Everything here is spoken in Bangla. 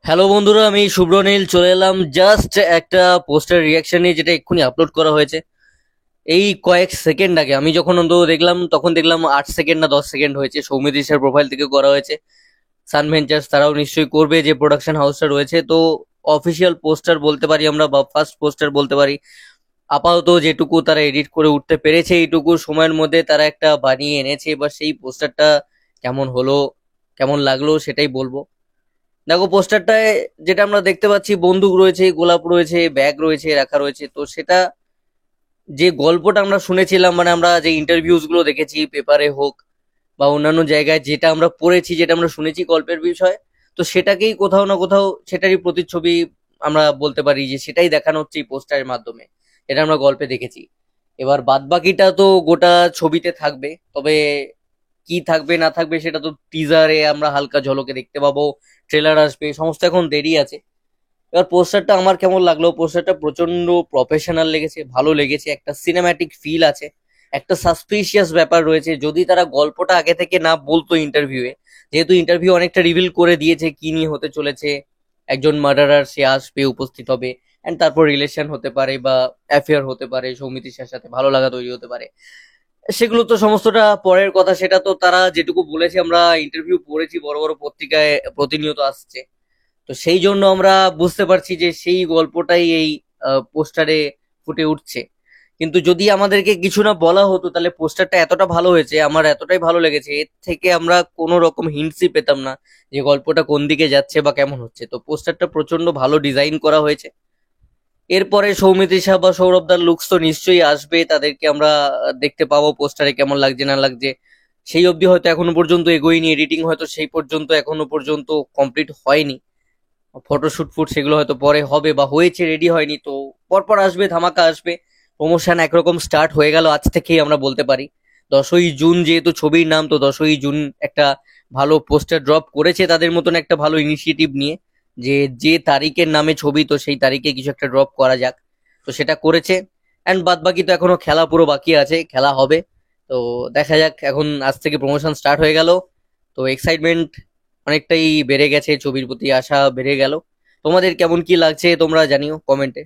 হ্যালো বন্ধুরা, আমি শুভ্র নীল চলে এলাম জাস্ট একটা পোস্টার রিয়াকশন নিয়ে, যেটা এক্ষুনি আপলোড করা হয়েছে এই কয়েক সেকেন্ড আগে। আমি যখন অন্তত দেখলাম তখন দেখলাম 8 সেকেন্ড না 10 সেকেন্ড হয়েছে। সৌমিত ঋষার প্রোফাইল থেকে করা হয়েছে। সান ভেঞ্চার্স তারাও নিশ্চয়ই করবে, যে প্রোডাকশন হাউসটা রয়েছে। তো অফিসিয়াল পোস্টার বলতে পারি আমরা, বা ফার্স্ট পোস্টার বলতে পারি। আপাতত যেটুকু তারা এডিট করে উঠতে পেরেছে এইটুকু সময়ের মধ্যে তারা একটা বানিয়ে এনেছে। এবার সেই পোস্টারটা কেমন হলো, কেমন লাগলো সেটাই বলবো। দেখো পোস্টারটায় যেটা আমরা দেখতে পাচ্ছি, বন্দুক রয়েছে, গোলাপ রয়েছে, ব্যাগ রয়েছে, রাখা রয়েছে। তো সেটা যে গল্পটা আমরা শুনেছিলাম, মানে আমরা যে ইন্টারভিউজ গুলো দেখেছি পেপারে হোক বা অন্যান্য জায়গায়, যেটা আমরা পড়েছি, যেটা আমরা শুনেছি গল্পের বিষয়, তো সেটাকেই কোথাও না কোথাও সেটারই প্রতিচ্ছবি আমরা বলতে পারি যে সেটাই দেখানো হচ্ছে এই পোস্টারের মাধ্যমে। এটা আমরা গল্পে দেখেছি। এবার বাদ বাকিটা তো গোটা ছবিতে থাকবে। তবে কি থাকবে না থাকবে সেটা তো টিজারে আমরা হালকা ঝলকে দেখতে পাবো। ট্রেলার আসবে, সমস্ত এখন দেরি আছে। এবার পোস্টারটা আমার কেমন লাগলো, পোস্টারটা প্রচন্ড প্রফেশনাল লেগেছে, ভালো লেগেছে। একটা সিনেম্যাটিক ফিল আছে, একটা সাসপিশিয়াস ব্যাপার রয়েছে। যদি তারা গল্পটা আগে থেকে না বলতো ইন্টারভিউয়ে, যেহেতু ইন্টারভিউ অনেকটা রিভিল করে দিয়েছে কি নিয়ে হতে চলেছে। একজন মার্ডারার সে আসবে, উপস্থিত হবে, এন্ড তারপর রিলেশন হতে পারে বা অ্যাফেয়ার হতে পারে, সৌমিত্রিষার সাথে ভালো লাগা তৈরি হতে পারে। সেগুলো তো সমস্তটা পরের কথা। সেটা তো তারা যেটুকু বলেছে, আমরা ইন্টারভিউ পড়েছি, বড় বড় পত্রিকায় প্রতিনিয়ত আসছে। তো সেই জন্য আমরা বুঝতে পারছি যে সেই গল্পটাই এই পোস্টারে ফুটে উঠছে। কিন্তু যদি আমাদেরকে কিছু না বলা হতো, তাহলে পোস্টারটা এতটা ভালো হয়েছে, আমার এতটাই ভালো লেগেছে, এর থেকে আমরা কোনো রকম হিন্টসই পেতাম না যে গল্পটা কোন দিকে যাচ্ছে বা কেমন হচ্ছে। তো পোস্টারটা প্রচন্ড ভালো ডিজাইন করা হয়েছে। এরপরে সৌমিত্রিষা বা সৌরভদার লুকস তো নিশ্চয়ই আসবে, তাদেরকে আমরা দেখতে পাবো পোস্টারে কেমন লাগছে না লাগছে। সেই অবধি হয়তো এখনো পর্যন্ত এগোয়নি, এডিটিং হয়তো সেই পর্যন্ত এখনো পর্যন্ত কমপ্লিট হয়নি। ফটোশুট ফুট সেগুলো হয়তো পরে হবে বা হয়েছে, রেডি হয়নি। তো পরপর আসবে, ধামাকা আসবে। প্রমোশন একরকম স্টার্ট হয়ে গেল আজ থেকেই আমরা বলতে পারি। 10ই জুন যেহেতু ছবির নাম, তো 10ই জুন একটা ভালো পোস্টার ড্রপ করেছে তাদের মতন একটা ভালো ইনিশিয়েটিভ নিয়ে, যে যে তারিখের নামে ছবি, তো সেই তারিখে কিছু একটা ড্রপ করা যাক। তো সেটা করেছে। অ্যান্ড বাদ বাকি তো এখনো খেলা পুরো বাকি আছে, খেলা হবে। তো দেখা যাক, এখন আজ থেকে প্রমোশন স্টার্ট হয়ে গেল। তো এক্সাইটমেন্ট অনেকটাই বেড়ে গেছে, ছবির প্রতি আশা বেড়ে গেল। তোমাদের কেমন কি লাগছে তোমরা জানিও কমেন্টে।